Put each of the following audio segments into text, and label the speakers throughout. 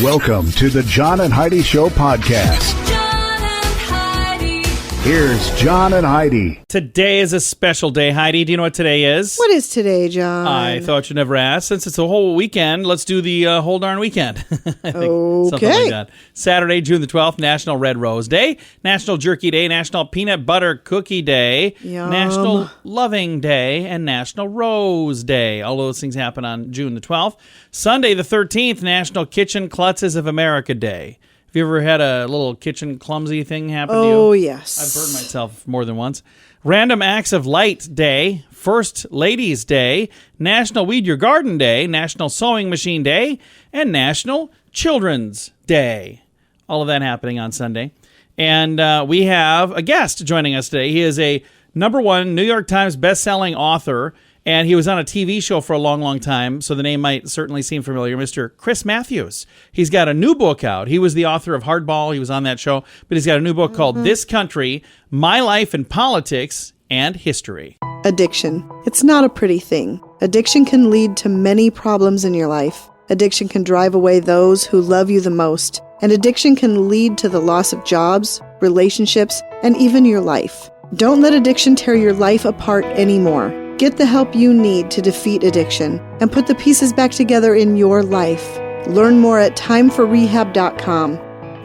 Speaker 1: Welcome to the John and Heidi Show podcast.
Speaker 2: John and Heidi.
Speaker 1: Here's John and Heidi.
Speaker 3: Today is a special day. Heidi, do you know what today is?
Speaker 4: What is today, John?
Speaker 3: I thought you'd never ask. Since it's a whole weekend, let's do the whole darn weekend. I think something like that. Saturday, June the 12th, National Red Rose Day, National Jerky Day, National Peanut Butter Cookie Day,
Speaker 4: Yum.
Speaker 3: National Loving Day, and National Rose Day. All those things happen on June the 12th. Sunday, the 13th, National Kitchen Klutzes of America Day. Have you ever had a little kitchen clumsy thing happen to you?
Speaker 4: Oh, yes.
Speaker 3: I've burned myself more than once. Random Acts of Light Day, First Ladies Day, National Weed Your Garden Day, National Sewing Machine Day, and National Children's Day. All of that happening on Sunday. And we have a guest joining us today. He is a #1 New York Times bestselling author, and he was on a TV show for a long, long time, so the name might certainly seem familiar, Mr. Chris Matthews. He's got a new book out. He was the author of Hardball. He was on that show, but he's got a new book called This Country, My Life in Politics and History.
Speaker 4: Addiction. It's not a pretty thing. Addiction can lead to many problems in your life. Addiction can drive away those who love you the most. And addiction can lead to the loss of jobs, relationships, and even your life. Don't let addiction tear your life apart anymore. Get the help you need to defeat addiction and put the pieces back together in your life. Learn more at timeforrehab.com.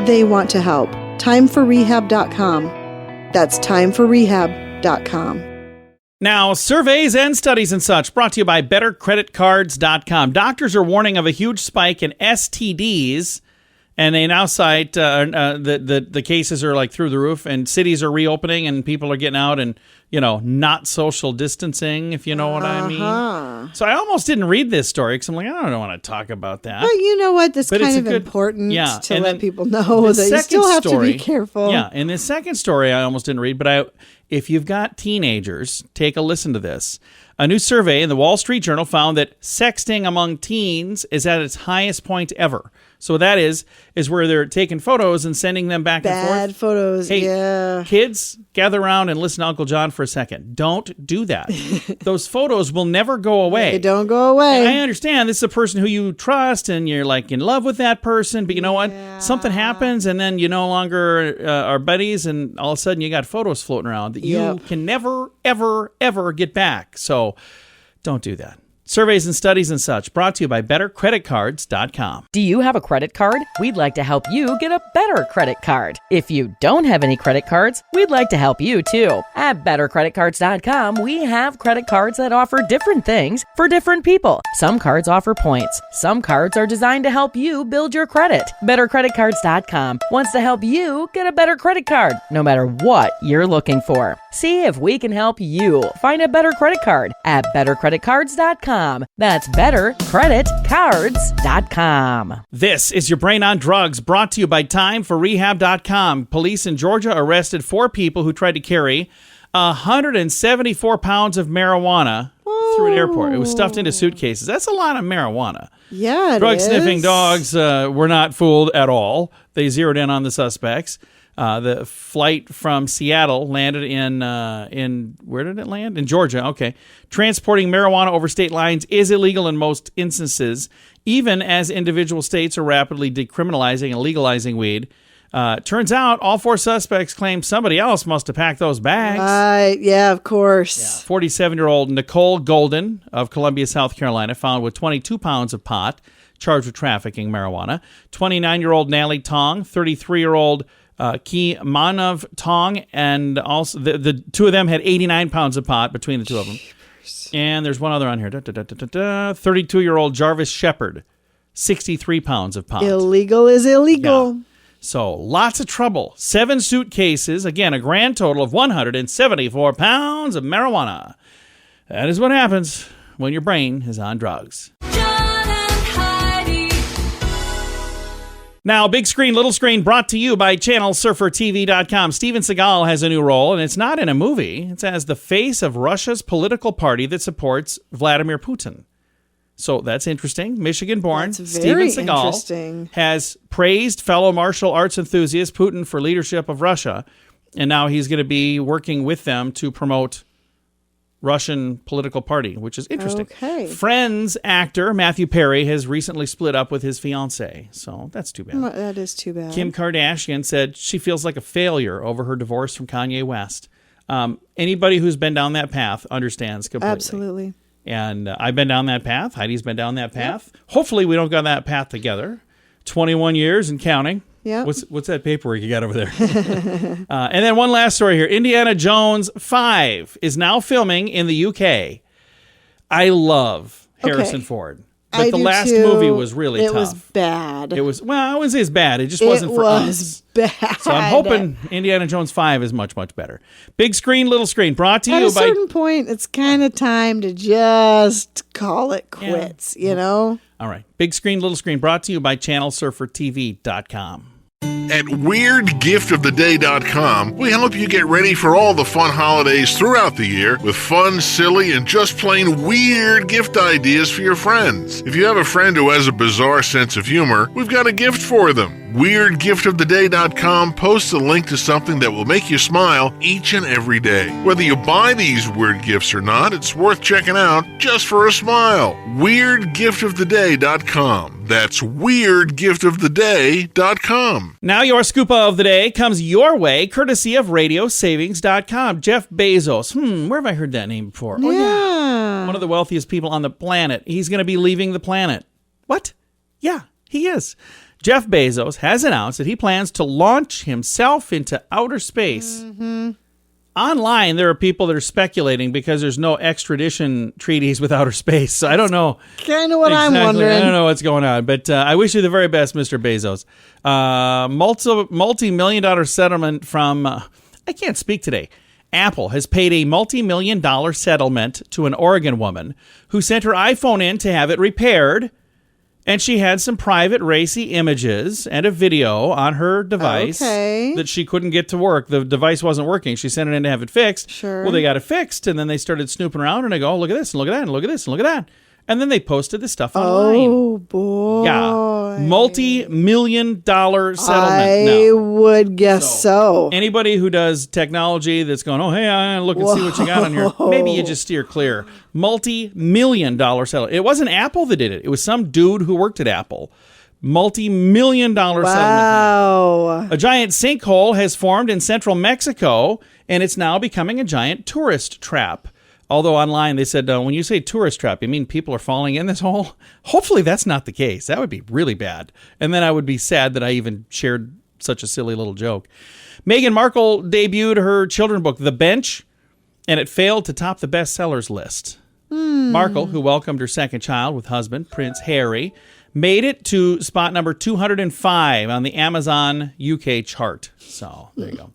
Speaker 4: They want to help. Timeforrehab.com. That's timeforrehab.com.
Speaker 3: Now, surveys and studies and such brought to you by bettercreditcards.com. Doctors are warning of a huge spike in STDs, and they now cite the cases are like through the roof, and cities are reopening, and people are getting out and, not social distancing, if you know what I mean. So I almost didn't read this story because I'm like, I don't want to talk about that.
Speaker 4: But you know what? That's
Speaker 3: But
Speaker 4: kind
Speaker 3: it's
Speaker 4: of
Speaker 3: a good-
Speaker 4: important
Speaker 3: yeah,
Speaker 4: to
Speaker 3: and
Speaker 4: let
Speaker 3: then
Speaker 4: people know
Speaker 3: the
Speaker 4: that you
Speaker 3: second
Speaker 4: still have to
Speaker 3: story-
Speaker 4: be careful.
Speaker 3: Yeah, in this second story, I almost didn't read, but if you've got teenagers, take a listen to this. A new survey in the Wall Street Journal found that sexting among teens is at its highest point ever. So what that is where they're taking photos and sending them back and forth.
Speaker 4: Bad photos,
Speaker 3: Hey,
Speaker 4: yeah.
Speaker 3: kids, gather around and listen to Uncle John for a second. Don't do that. Those photos will never go away.
Speaker 4: They don't go away.
Speaker 3: And I understand this is a person who you trust and you're like in love with that person, but you know what? Something happens and then you no longer are buddies, and all of a sudden you got photos floating around that you can never, ever, ever get back. So don't do that. Surveys and studies and such brought to you by bettercreditcards.com.
Speaker 5: Do you have a credit card? We'd like to help you get a better credit card. If you don't have any credit cards, we'd like to help you too. At bettercreditcards.com, we have credit cards that offer different things for different people. Some cards offer points. Some cards are designed to help you build your credit. Bettercreditcards.com wants to help you get a better credit card, no matter what you're looking for. See if we can help you find a better credit card at bettercreditcards.com. That's bettercreditcards.com.
Speaker 3: This is your Brain on Drugs, brought to you by timeforrehab.com. Police in Georgia arrested 4 people who tried to carry 174 pounds of marijuana through an airport. It was stuffed into suitcases. That's a lot of marijuana.
Speaker 4: Yeah, it
Speaker 3: Drug-sniffing
Speaker 4: is.
Speaker 3: dogs were not fooled at all. They zeroed in on the suspects. The flight from Seattle landed in where did it land? In Georgia. Okay. Transporting marijuana over state lines is illegal in most instances, even as individual states are rapidly decriminalizing and legalizing weed. Turns out all 4 suspects claim somebody else must have packed those bags.
Speaker 4: Right, yeah, of course.
Speaker 3: 47-year-old Nicole Golden of Columbia, South Carolina, found with 22 pounds of pot, charged with trafficking marijuana. 29-year-old Nally Tong, 33-year-old Ki Manav Tong, and also the 2 of them had 89 pounds of pot between the 2 of them. And there's one other on here. 32-year-old Jarvis Shepard, 63 pounds of pot.
Speaker 4: Illegal is illegal.
Speaker 3: Yeah. So lots of trouble. 7 suitcases. Again, a grand total of 174 pounds of marijuana. That is what happens when your brain is on drugs.
Speaker 2: John and Heidi.
Speaker 3: Now, big screen, little screen, brought to you by channelsurfertv.com. Steven Seagal has a new role, and it's not in a movie. It's as the face of Russia's political party that supports Vladimir Putin. So that's interesting. Michigan-born
Speaker 4: That's
Speaker 3: Steven
Speaker 4: very
Speaker 3: Seagal
Speaker 4: interesting.
Speaker 3: has praised fellow martial arts enthusiast Putin for leadership of Russia, and now he's going to be working with them to promote Russian political party, which is interesting.
Speaker 4: Okay.
Speaker 3: Friends actor Matthew Perry has recently split up with his fiancée, so that's too bad.
Speaker 4: That is too bad.
Speaker 3: Kim Kardashian said she feels like a failure over her divorce from Kanye West. Anybody who's been down that path understands completely.
Speaker 4: Absolutely.
Speaker 3: And I've been down that path. Heidi's been down that path. Yep. Hopefully we don't go that path together. 21 years and counting.
Speaker 4: Yeah.
Speaker 3: What's that paperwork you got over there? And then one last story here. Indiana Jones 5 is now filming in the UK. I love Harrison Ford. But the last movie was really tough.
Speaker 4: It was bad.
Speaker 3: It was, well, I wouldn't say it's bad. It just wasn't for us.
Speaker 4: It was bad.
Speaker 3: So I'm hoping Indiana Jones 5 is much, much better. Big screen, little screen. Brought to you by...
Speaker 4: At a certain point, it's kind of time to just call it quits, you know?
Speaker 3: All right. Big screen, little screen. Brought to you by ChannelSurferTV.com.
Speaker 6: At WeirdGiftOfTheDay.com, we help you get ready for all the fun holidays throughout the year with fun, silly, and just plain weird gift ideas for your friends. If you have a friend who has a bizarre sense of humor, we've got a gift for them. WeirdGiftOfTheDay.com posts a link to something that will make you smile each and every day. Whether you buy these weird gifts or not, it's worth checking out just for a smile. WeirdGiftOfTheDay.com. That's WeirdGiftOfTheDay.com.
Speaker 3: Now your scoop of the day comes your way, courtesy of RadioSavings.com. Jeff Bezos. Where have I heard that name before? Oh, yeah. One of the wealthiest people on the planet. He's going to be leaving the planet. What? Yeah, he is. Jeff Bezos has announced that he plans to launch himself into outer space. Mm-hmm. Online, there are people that are speculating because there's no extradition treaties with outer space. So I don't know.
Speaker 4: Kind of what I'm wondering.
Speaker 3: I don't know what's going on, but I wish you the very best, Mr. Bezos. Multi-million-dollar settlement from, I can't speak today. Apple has paid a multi-million-dollar settlement to an Oregon woman who sent her iPhone in to have it repaired. And she had some private racy images and a video on her device that she couldn't get to work. The device wasn't working. She sent it in to have it fixed.
Speaker 4: Sure.
Speaker 3: Well, they got it fixed, and then they started snooping around, and I go, oh, look at this, and look at that, and look at this, and look at that. And then they posted this stuff online.
Speaker 4: Oh, boy.
Speaker 3: Yeah. Multi-million-dollar settlement.
Speaker 4: I would guess so.
Speaker 3: Anybody who does technology that's going, oh, hey, look and see what you got on here, maybe you just steer clear. Multi-million-dollar settlement. It wasn't Apple that did it. It was some dude who worked at Apple. Multi-million-dollar settlement.
Speaker 4: Wow.
Speaker 3: A giant sinkhole has formed in central Mexico, and it's now becoming a giant tourist trap. Although online they said, when you say tourist trap, you mean people are falling in this hole? Hopefully that's not the case. That would be really bad. And then I would be sad that I even shared such a silly little joke. Meghan Markle debuted her children's book, The Bench, and it failed to top the bestsellers list. Markle, who welcomed her second child with husband, Prince Harry, made it to spot number 205 on the Amazon UK chart. So there you go.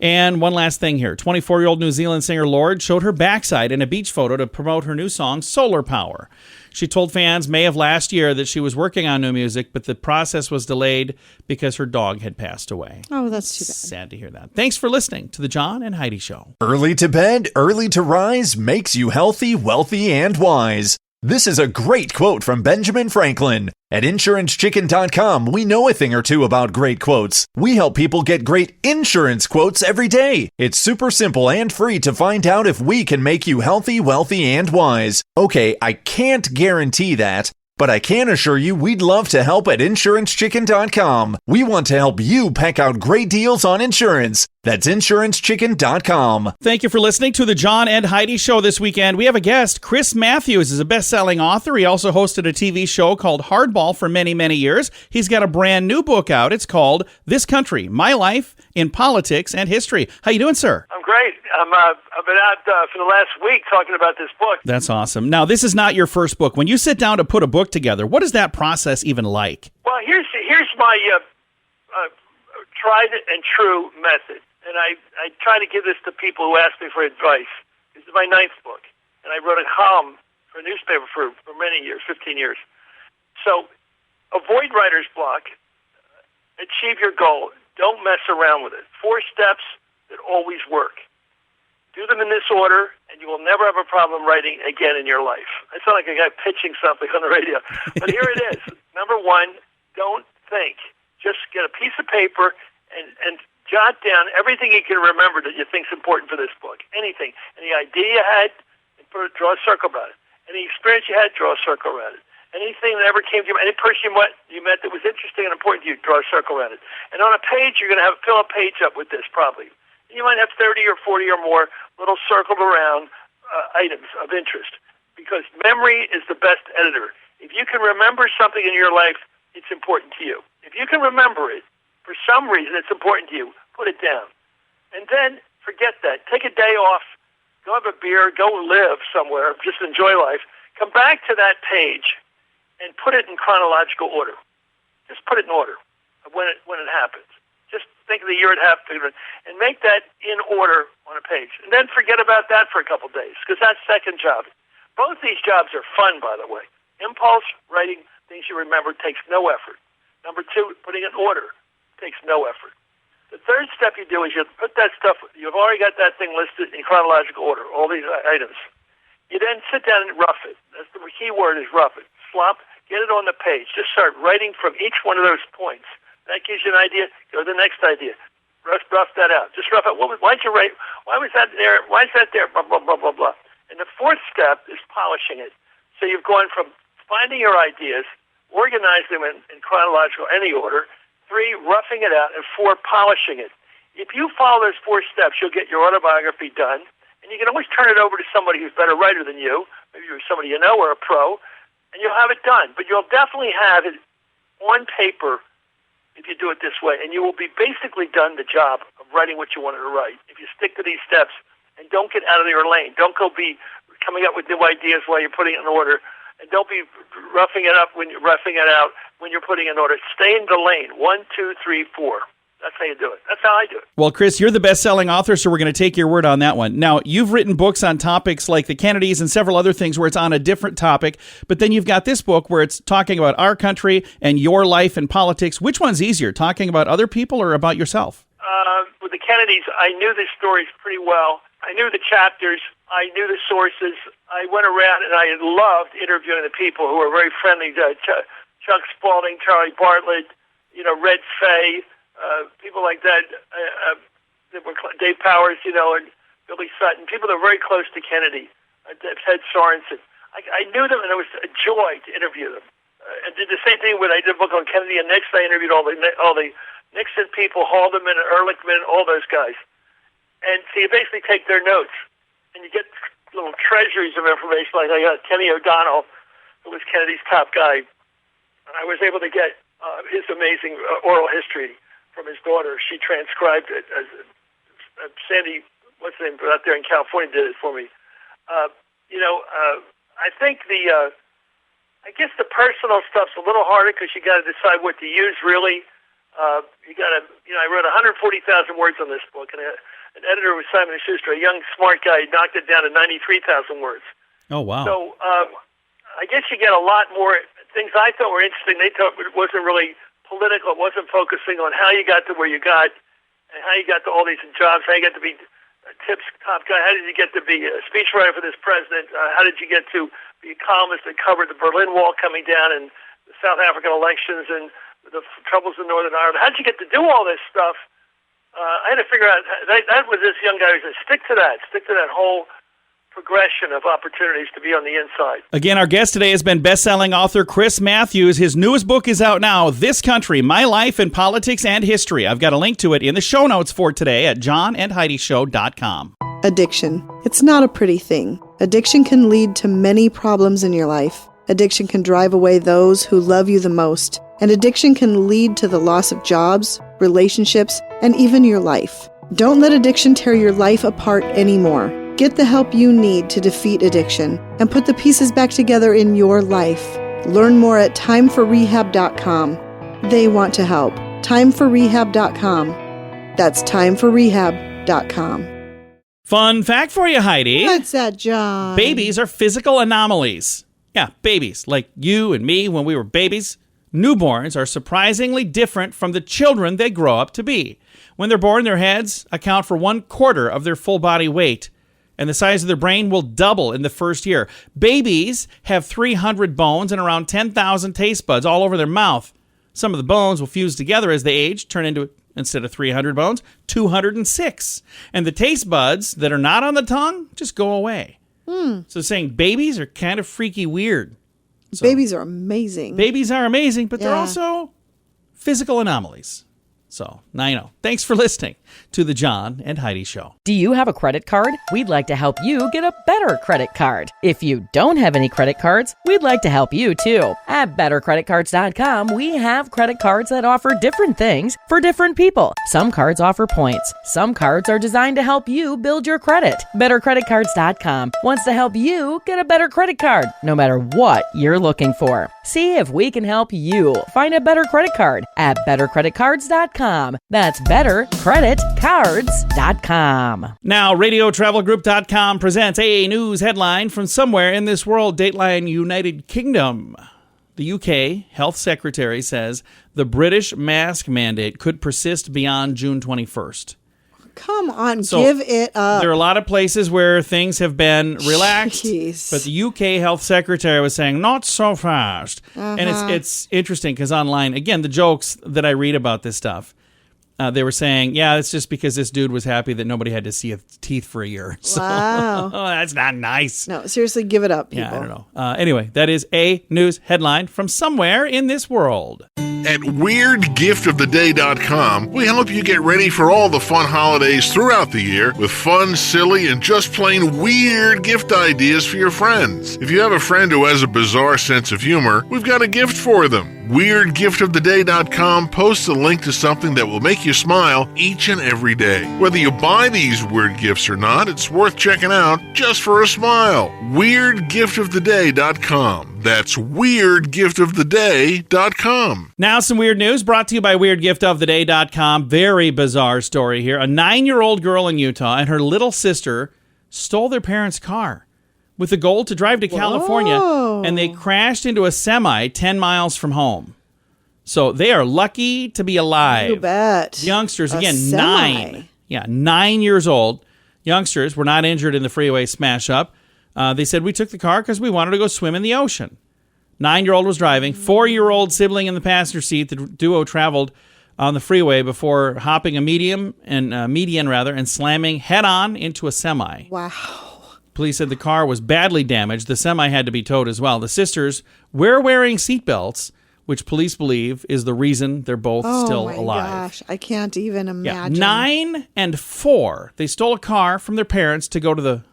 Speaker 3: And one last thing here. 24-year-old New Zealand singer Lorde showed her backside in a beach photo to promote her new song, Solar Power. She told fans May of last year that she was working on new music, but the process was delayed because her dog had passed away.
Speaker 4: Oh, that's too bad.
Speaker 3: Sad to hear that. Thanks for listening to the John and Heidi Show.
Speaker 7: Early to bed, early to rise makes you healthy, wealthy, and wise. This is a great quote from Benjamin Franklin. At InsuranceChicken.com, we know a thing or two about great quotes. We help people get great insurance quotes every day. It's super simple and free to find out if we can make you healthy, wealthy, and wise. Okay, I can't guarantee that, but I can assure you we'd love to help at InsuranceChicken.com. We want to help you peck out great deals on insurance. That's InsuranceChicken.com.
Speaker 3: Thank you for listening to the John and Heidi Show this weekend. We have a guest. Chris Matthews is a best-selling author. He also hosted a TV show called Hardball for many, many years. He's got a brand new book out. It's called This Country, My Life in Politics and History. How you doing, sir?
Speaker 8: I'm great. I've been out for the last week talking about this book.
Speaker 3: That's awesome. Now, this is not your first book. When you sit down to put a book together, what is that process even like?
Speaker 8: Well, here's my tried and true method. And I try to give this to people who ask me for advice. This is my 9th book. And I wrote a column for a newspaper for many years, 15 years. So avoid writer's block. Achieve your goal. Don't mess around with it. 4 steps that always work. Do them in this order, and you will never have a problem writing again in your life. I sound like a guy pitching something on the radio. But here it is. Number 1, don't think. Just get a piece of paper and jot down everything you can remember that you think is important for this book. Anything. Any idea you had, draw a circle about it. Any experience you had, draw a circle around it. Anything that ever came to you, any person you met that was interesting and important to you, draw a circle around it. And on a page, you're going to fill a page up with this probably. You might have 30 or 40 or more little circled around items of interest, because memory is the best editor. If you can remember something in your life, it's important to you. If you can remember it, for some reason it's important to you, put it down. And then forget that. Take a day off, go have a beer, go live somewhere, just enjoy life. Come back to that page and put it in chronological order. Just put it in order of when it happens. Just think of the year it happened and make that in order on a page. And then forget about that for a couple days, because that's second job. Both these jobs are fun, by the way. Impulse, writing things you remember, takes no effort. Number two, putting it in order takes no effort. The third step you do is you put that stuff, you've already got that thing listed in chronological order, all these items. You then sit down and rough it. That's the key word, is rough it. Get it on the page. Just start writing from each one of those points. That gives you an idea. Go to the next idea. Rough that out. Just rough out. Why'd you write? Why was that there? Why is that there? Blah, blah, blah, blah, blah. And the fourth step is polishing it. So you've gone from finding your ideas, organizing them in chronological, any order. 3, roughing it out. And 4, polishing it. If you follow those 4 steps, you'll get your autobiography done. And you can always turn it over to somebody who's a better writer than you. Maybe you're somebody you know or a pro. And you'll have it done. But you'll definitely have it on paper if you do it this way. And you will be basically done the job of writing what you wanted to write. If you stick to these steps and don't get out of your lane. Don't go be coming up with new ideas while you're putting it in order. And don't be roughing it up when you're roughing it out when you're putting it in order. Stay in the lane. 1, 2, 3, 4. That's how you do it. That's how I do it.
Speaker 3: Well, Chris, you're the best-selling author, so we're going to take your word on that one. Now, you've written books on topics like the Kennedys and several other things where it's on a different topic, but then you've got this book where it's talking about our country and your life and politics. Which one's easier, talking about other people or about yourself?
Speaker 8: With the Kennedys, I knew the stories pretty well. I knew the chapters. I knew the sources. I went around and I loved interviewing the people who were very friendly. Chuck Spaulding, Charlie Bartlett, Red Fay, people like that. Dave Powers, and Billy Sutton, people that were very close to Kennedy. Ted Sorensen. I knew them, and it was a joy to interview them. I did the same thing when I did a book on Kennedy, and next I interviewed all the Nixon people, Haldeman, Ehrlichman, all those guys. And so you basically take their notes, and you get little treasuries of information. Like I got Kenny O'Donnell, who was Kennedy's top guy, and I was able to get his amazing oral history from his daughter. She transcribed it. Sandy, what's her name, out there in California, did it for me. I think I guess the personal stuff's a little harder because you got to decide what to use. Really, you got to. I wrote 140,000 words on this book, and an editor was Simon & Schuster, a young smart guy, knocked it down to 93,000 words.
Speaker 3: Oh wow!
Speaker 8: So I guess you get a lot more things I thought were interesting. They thought it wasn't really political. It wasn't focusing on how you got to where you got and how you got to all these jobs, how you got to be Tip's top guy, how did you get to be a speechwriter for this president, how did you get to be a columnist that covered the Berlin Wall coming down and the South African elections and the troubles in Northern Ireland. How did you get to do all this stuff? I had to figure out, that was this young guy who said, stick to that whole progression of opportunities to be on the inside.
Speaker 3: Again, our guest today has been best-selling author Chris Matthews. His newest book is out now, This Country, My Life in Politics and History. I've got a link to it in the show notes for today at johnandheidishow.com.
Speaker 4: Addiction. It's not a pretty thing. Addiction can lead to many problems in your life. Addiction can drive away those who love you the most. And addiction can lead to the loss of jobs, relationships, and even your life. Don't let addiction tear your life apart anymore. Get the help you need to defeat addiction and put the pieces back together in your life. Learn more at timeforrehab.com. They want to help. Timeforrehab.com. That's timeforrehab.com.
Speaker 3: Fun fact for you, Heidi.
Speaker 4: What's that, John?
Speaker 3: Babies are physical anomalies. Yeah, babies, like you and me when we were babies. Newborns are surprisingly different from the children they grow up to be. When they're born, their heads account for 1/4 of their full body weight, and the size of their brain will double in the first year. Babies have 300 bones and around 10,000 taste buds all over their mouth. Some of the bones will fuse together as they age, turn into, instead of 300 bones, 206. And the taste buds that are not on the tongue just go away. So saying babies are kind of freaky weird. So,
Speaker 4: Babies are amazing.
Speaker 3: babies are amazing, but they're
Speaker 4: Yeah.
Speaker 3: also physical anomalies. So now you know. Thanks for listening to the John and Heidi Show.
Speaker 5: Do you have a credit card? We'd like to help you get a better credit card. If you don't have any credit cards, we'd like to help you too. At bettercreditcards.com, we have credit cards that offer different things for different people. Some cards offer points. Some cards are designed to help you build your credit. Bettercreditcards.com wants to help you get a better credit card, no matter what you're looking for. See if we can help you find a better credit card at bettercreditcards.com. That's bettercreditcards.com.
Speaker 3: Now, RadioTravelGroup.com presents a news headline from somewhere in this world, Dateline United Kingdom. The UK Health Secretary says the British mask mandate could persist beyond June 21st.
Speaker 4: Come on,
Speaker 3: So,
Speaker 4: give it up.
Speaker 3: There are a lot of places where things have been relaxed,
Speaker 4: Jeez.
Speaker 3: but the UK Health Secretary was saying, not so fast. And it's interesting because online, again, the jokes that I read about this stuff, they were saying, yeah, it's just because this dude was happy that nobody had to see his teeth for a year. So,
Speaker 4: Wow.
Speaker 3: that's not nice.
Speaker 4: No, seriously, give it up, people.
Speaker 3: Yeah, I don't know. Anyway, that is a news headline from somewhere in this world.
Speaker 6: At WeirdGiftOfTheDay.com, we help you get ready for all the fun holidays throughout the year with fun, silly, and just plain weird gift ideas for your friends. If you have a friend who has a bizarre sense of humor, we've got a gift for them. WeirdGiftOfTheDay.com posts a link to something that will make you smile each and every day. Whether you buy these weird gifts or not, it's worth checking out just for a smile. WeirdGiftOfTheDay.com. That's WeirdGiftOfTheDay.com.
Speaker 3: Now some weird news brought to you by WeirdGiftOfTheDay.com. Very bizarre story here. A 9-year-old girl in Utah and her little sister stole their parents' car with the goal to drive to California, and they crashed into a semi 10 miles from home. So they are lucky to be alive.
Speaker 4: You bet.
Speaker 3: The youngsters,
Speaker 4: A
Speaker 3: again,
Speaker 4: semi.
Speaker 3: 9. Yeah, 9 years old. Youngsters were not injured in the freeway smash-up. They said, we took the car because we wanted to go swim in the ocean. 9-year-old was driving. 4-year-old sibling in the passenger seat. The duo traveled on the freeway before hopping a median and slamming head-on into a semi.
Speaker 4: Wow.
Speaker 3: Police said the car was badly damaged. The semi had to be towed as well. The sisters were wearing seatbelts, which police believe is the reason they're both still alive.
Speaker 4: Oh my gosh, I can't even
Speaker 3: Yeah,
Speaker 4: imagine.
Speaker 3: 9 and 4. They stole a car from their parents to go to the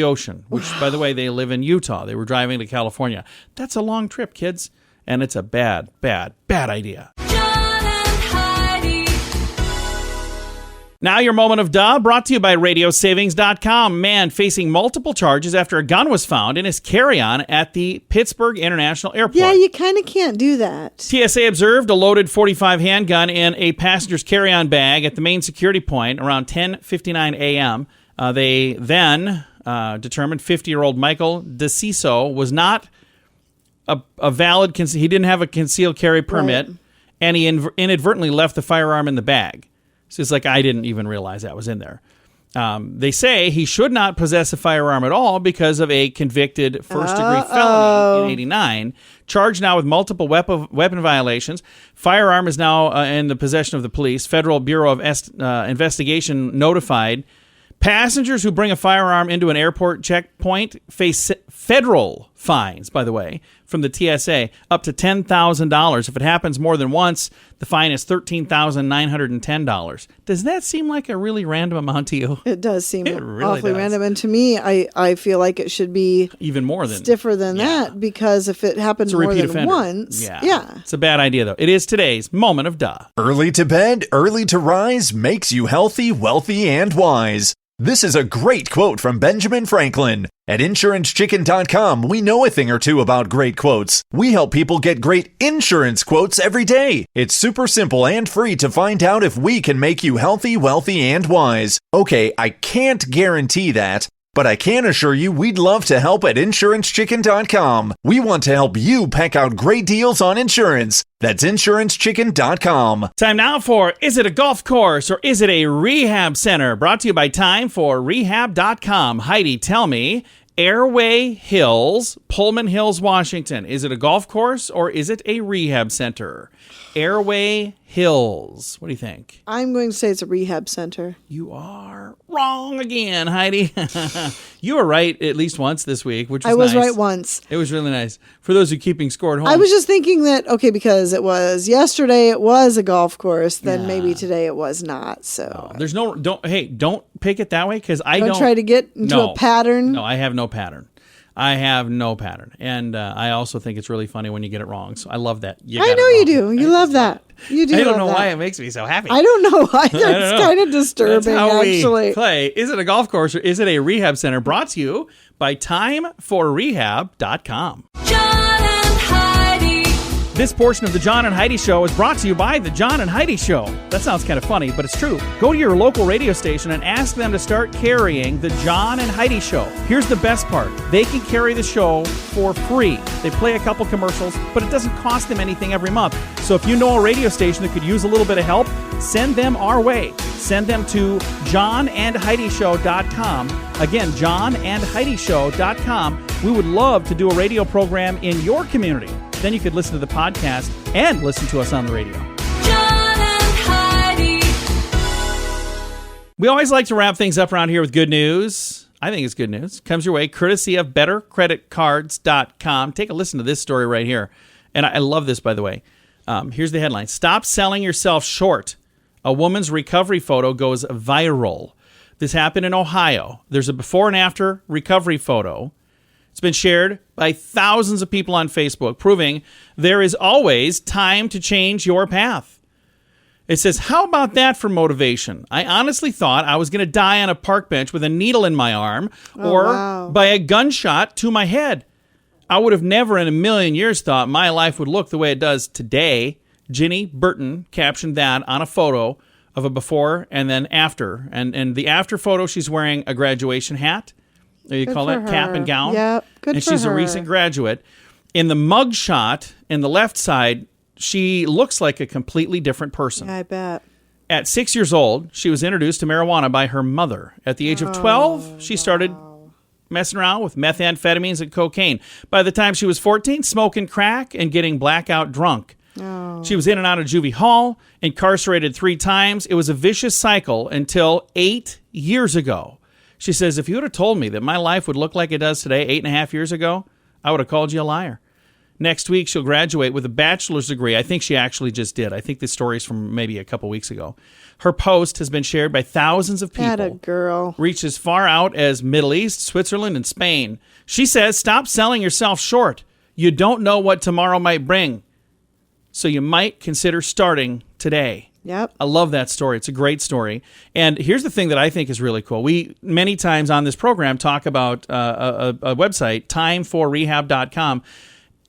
Speaker 3: ocean, which, by the way, they live in Utah. They were driving to California. That's a long trip, kids, and it's a bad, bad, bad idea.
Speaker 2: John and Heidi.
Speaker 3: Now your moment of duh, brought to you by RadioSavings.com. Man facing multiple charges after a gun was found in his carry-on at the Pittsburgh International Airport.
Speaker 4: Yeah, you kind of can't do that.
Speaker 3: TSA observed a loaded .45 handgun in a passenger's carry-on bag at the main security point around 10:59 a.m. They then determined 50-year-old Michael DeCiso was not a valid, he didn't have a concealed carry permit, and he inadvertently left the firearm in the bag. So it's like, I didn't even realize that was in there. They say he should not possess a firearm at all because of a convicted first-degree felony in '89, charged now with multiple weapon violations. Firearm is now in the possession of the police. Federal Bureau of Investigation notified passengers who bring a firearm into an airport checkpoint face federal fines, by the way, from the TSA, up to $10,000. If it happens more than once, the fine is $13,910. Does that seem like a really random amount to you?
Speaker 4: It does seem
Speaker 3: It really
Speaker 4: awfully
Speaker 3: does.
Speaker 4: random. And to me, I feel like it should be
Speaker 3: Even more than
Speaker 4: stiffer than that, because if it happens
Speaker 3: It's a
Speaker 4: more
Speaker 3: repeat
Speaker 4: than
Speaker 3: offender.
Speaker 4: once, yeah.
Speaker 3: It's a bad idea, though. It is today's moment of duh.
Speaker 7: Early to bed, early to rise makes you healthy, wealthy, and wise. This is a great quote from Benjamin Franklin. At InsuranceChicken.com, we know a thing or two about great quotes. We help people get great insurance quotes every day. It's super simple and free to find out if we can make you healthy, wealthy, and wise. Okay, I can't guarantee that, but I can assure you we'd love to help at InsuranceChicken.com. We want to help you pack out great deals on insurance. That's InsuranceChicken.com.
Speaker 3: Time now for Is It a Golf Course or Is It a Rehab Center? Brought to you by Time for Rehab.com. Heidi, tell me, Airway Hills, Pullman Hills, Washington. Is it a golf course or is it a rehab center? Airway Hills. What do you think?
Speaker 4: I'm going to say it's a rehab center.
Speaker 3: You are wrong again, Heidi. You were right at least once this week, which was
Speaker 4: I was
Speaker 3: nice.
Speaker 4: right once.
Speaker 3: It was really nice. For those who are keeping score at home.
Speaker 4: I was just thinking that, okay, because it was yesterday, it was a golf course, then maybe today it was not. So
Speaker 3: There's no, don't pick it that way because I
Speaker 4: don't
Speaker 3: don't.
Speaker 4: try to get into a pattern.
Speaker 3: No, I have no pattern. And I also think it's really funny when you get it wrong. So I love that.
Speaker 4: I know you do. You love that. You do.
Speaker 3: I don't
Speaker 4: love
Speaker 3: know why
Speaker 4: that.
Speaker 3: it makes me so happy.
Speaker 4: I don't know why.
Speaker 3: I don't
Speaker 4: That's
Speaker 3: know.
Speaker 4: kind of disturbing,
Speaker 3: That's how
Speaker 4: actually.
Speaker 3: we play. Is it a golf course or is it a rehab center? Brought to you by timeforrehab.com.
Speaker 2: John and Heidi.
Speaker 3: This portion of the John and Heidi Show is brought to you by the John and Heidi Show. That sounds kind of funny, but it's true. Go to your local radio station and ask them to start carrying the John and Heidi Show. Here's the best part. They can carry the show for free. They play a couple commercials, but it doesn't cost them anything every month. So if you know a radio station that could use a little bit of help, send them our way. Send them to johnandheidishow.com. Again, johnandheidishow.com. We would love to do a radio program in your community. Then you could listen to the podcast and listen to us on the radio.
Speaker 2: John and Heidi.
Speaker 3: We always like to wrap things up around here with good news. I think it's good news. Comes your way courtesy of bettercreditcards.com. Take a listen to this story right here. And I love this, by the way. Here's the headline. Stop selling yourself short. A woman's recovery photo goes viral. This happened in Ohio. There's a before and after recovery photo. It's been shared by thousands of people on Facebook, proving there is always time to change your path. It says, how about that for motivation? I honestly thought I was going to die on a park bench with a needle in my arm or by a gunshot to my head. I would have never in a million years thought my life would look the way it does today. Ginny Burton captioned that on a photo of a before and then after. And the after photo, she's wearing a graduation hat. You call that cap and gown?
Speaker 4: Yep, good
Speaker 3: and
Speaker 4: for
Speaker 3: she's
Speaker 4: her.
Speaker 3: a recent graduate. In the mug shot, in the left side, she looks like a completely different person.
Speaker 4: I bet.
Speaker 3: At 6 years old, she was introduced to marijuana by her mother. At the age of 12, she started messing around with methamphetamines and cocaine. By the time she was 14, smoking crack and getting blackout drunk. She was in and out of juvie hall, incarcerated 3 times. It was a vicious cycle until 8 years ago. She says, if you would have told me that my life would look like it does today 8.5 years ago, I would have called you a liar. Next week, she'll graduate with a bachelor's degree. I think she actually just did. I think this story is from maybe a couple weeks ago. Her post has been shared by thousands of people.
Speaker 4: Atta girl.
Speaker 3: Reached as far out as Middle East, Switzerland, and Spain. She says, stop selling yourself short. You don't know what tomorrow might bring. So you might consider starting today.
Speaker 4: Yep.
Speaker 3: I love that story. It's a great story. And here's the thing that I think is really cool. We, many times on this program, talk about a website, timeforrehab.com.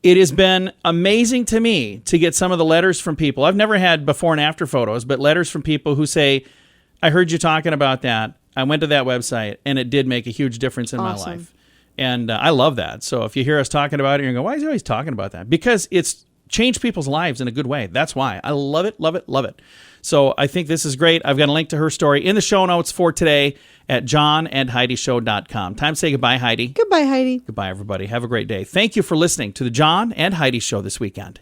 Speaker 3: It has been amazing to me to get some of the letters from people. I've never had before and after photos, but letters from people who say, I heard you talking about that. I went to that website, and it did make a huge difference in my life. And I love that. So if you hear us talking about it, you're going to go, why is he always talking about that? Because it's changed people's lives in a good way. That's why. I love it, love it, love it. So I think this is great. I've got a link to her story in the show notes for today at johnandheidishow.com. Time to say goodbye, Heidi.
Speaker 4: Goodbye, Heidi.
Speaker 3: Goodbye, everybody. Have a great day. Thank you for listening to the John and Heidi Show this weekend.